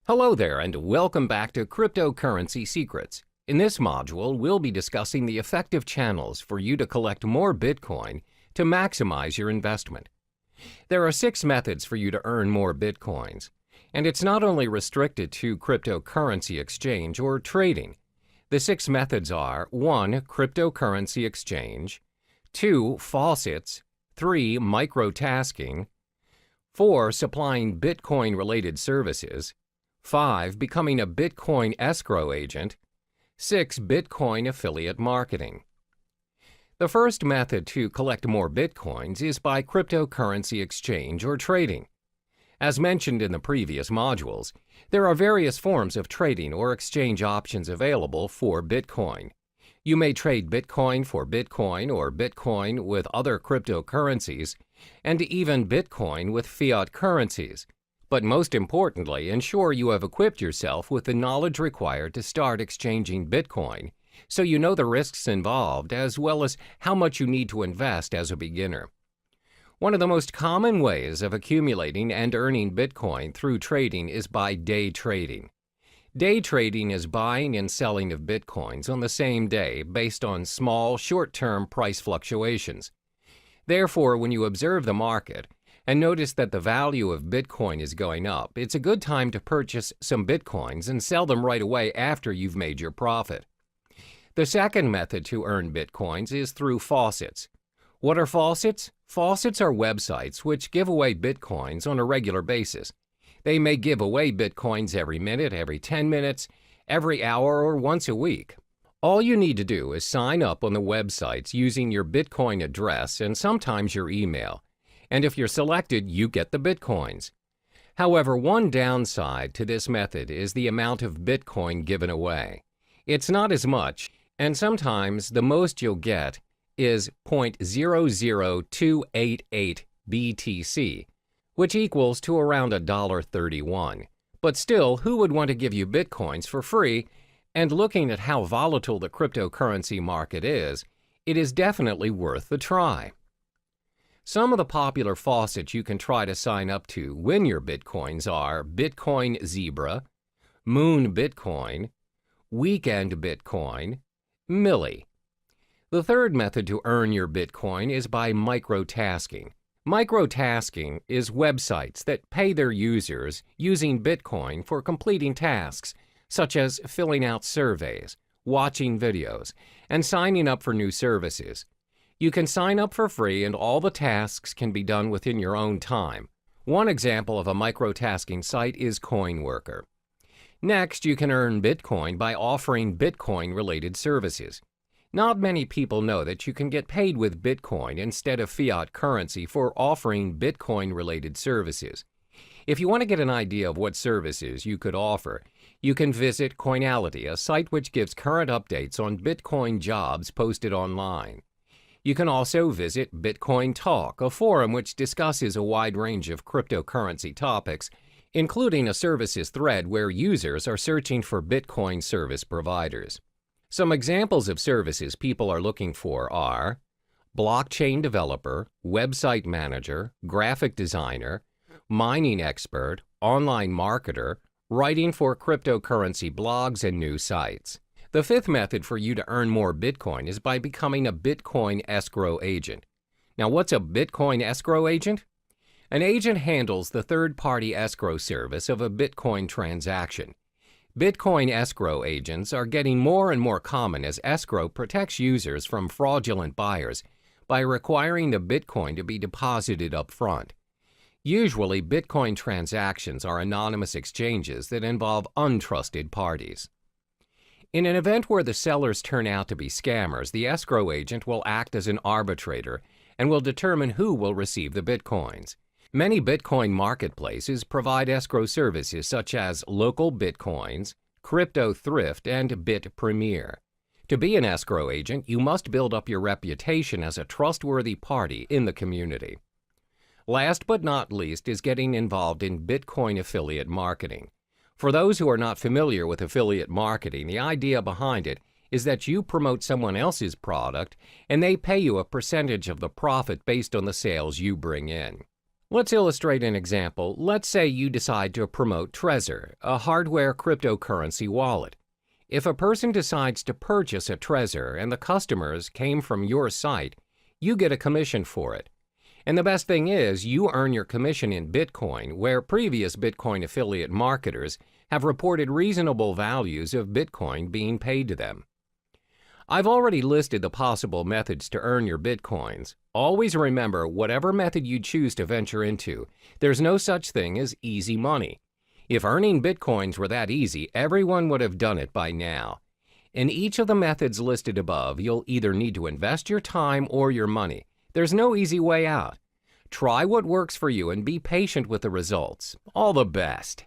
Hello there and welcome back to Cryptocurrency Secrets. In this module, we'll be discussing the effective channels for you to collect more Bitcoin to maximize your investment. There are 6 methods for you to earn more Bitcoins, and it's not only restricted to cryptocurrency exchange or trading. The 6 methods are 1. Cryptocurrency exchange, 2. Faucets, 3. MicroTasking, 4. Supplying Bitcoin-related services, 5. Becoming a Bitcoin escrow agent, 6. Bitcoin affiliate marketing. The first method to collect more Bitcoins is by cryptocurrency exchange or trading. As mentioned in the previous modules, there are various forms of trading or exchange options available for Bitcoin. You may trade Bitcoin for Bitcoin or Bitcoin with other cryptocurrencies, and even Bitcoin with fiat currencies. But most importantly, ensure you have equipped yourself with the knowledge required to start exchanging Bitcoin, so you know the risks involved as well as how much you need to invest as a beginner. One of the most common ways of accumulating and earning Bitcoin through trading is by day trading. Day trading is buying and selling of Bitcoins on the same day based on small, short-term price fluctuations. Therefore, when you observe the market and notice that the value of Bitcoin is going up, it's a good time to purchase some Bitcoins and sell them right away after you've made your profit. The second method to earn Bitcoins is through faucets. What are faucets? Faucets are websites which give away Bitcoins on a regular basis. They may give away Bitcoins every minute, every 10 minutes, every hour, or once a week. All you need to do is sign up on the websites using your Bitcoin address and sometimes your email. And if you're selected, you get the Bitcoins. However, one downside to this method is the amount of Bitcoin given away. It's not as much, and sometimes the most you'll get is 0.00288 BTC, which equals to around $1.31. But still, who would want to give you Bitcoins for free? And looking at how volatile the cryptocurrency market is, it is definitely worth the try. Some of the popular faucets you can try to sign up to win your Bitcoins are Bitcoin Zebra, Moon Bitcoin, Weekend Bitcoin, Millie. The third method to earn your Bitcoin is by MicroTasking. MicroTasking is websites that pay their users using Bitcoin for completing tasks, such as filling out surveys, watching videos, and signing up for new services. You can sign up for free and all the tasks can be done within your own time. One example of a microtasking site is CoinWorker. Next, you can earn Bitcoin by offering Bitcoin-related services. Not many people know that you can get paid with Bitcoin instead of fiat currency for offering Bitcoin-related services. If you want to get an idea of what services you could offer, you can visit Coinality, a site which gives current updates on Bitcoin jobs posted online. You can also visit Bitcoin Talk, a forum which discusses a wide range of cryptocurrency topics, including a services thread where users are searching for Bitcoin service providers. Some examples of services people are looking for are blockchain developer, website manager, graphic designer, mining expert, online marketer, writing for cryptocurrency blogs and new sites. The fifth method for you to earn more Bitcoin is by becoming a Bitcoin escrow agent. Now, what's a Bitcoin escrow agent? An agent handles the third-party escrow service of a Bitcoin transaction. Bitcoin escrow agents are getting more and more common as escrow protects users from fraudulent buyers by requiring the Bitcoin to be deposited up front. Usually, Bitcoin transactions are anonymous exchanges that involve untrusted parties. In an event where the sellers turn out to be scammers, the escrow agent will act as an arbitrator and will determine who will receive the Bitcoins. Many Bitcoin marketplaces provide escrow services such as Local Bitcoins, Crypto Thrift, and Bit Premier. To be an escrow agent, you must build up your reputation as a trustworthy party in the community. Last but not least is getting involved in Bitcoin affiliate marketing. For those who are not familiar with affiliate marketing, the idea behind it is that you promote someone else's product and they pay you a percentage of the profit based on the sales you bring in. Let's illustrate an example. Let's say you decide to promote Trezor, a hardware cryptocurrency wallet. If a person decides to purchase a Trezor and the customers came from your site, you get a commission for it. And the best thing is, you earn your commission in Bitcoin, where previous Bitcoin affiliate marketers have reported reasonable values of Bitcoin being paid to them. I've already listed the possible methods to earn your Bitcoins. Always remember, whatever method you choose to venture into, there's no such thing as easy money. If earning Bitcoins were that easy, everyone would have done it by now. In each of the methods listed above, you'll either need to invest your time or your money. There's no easy way out. Try what works for you and be patient with the results. All the best.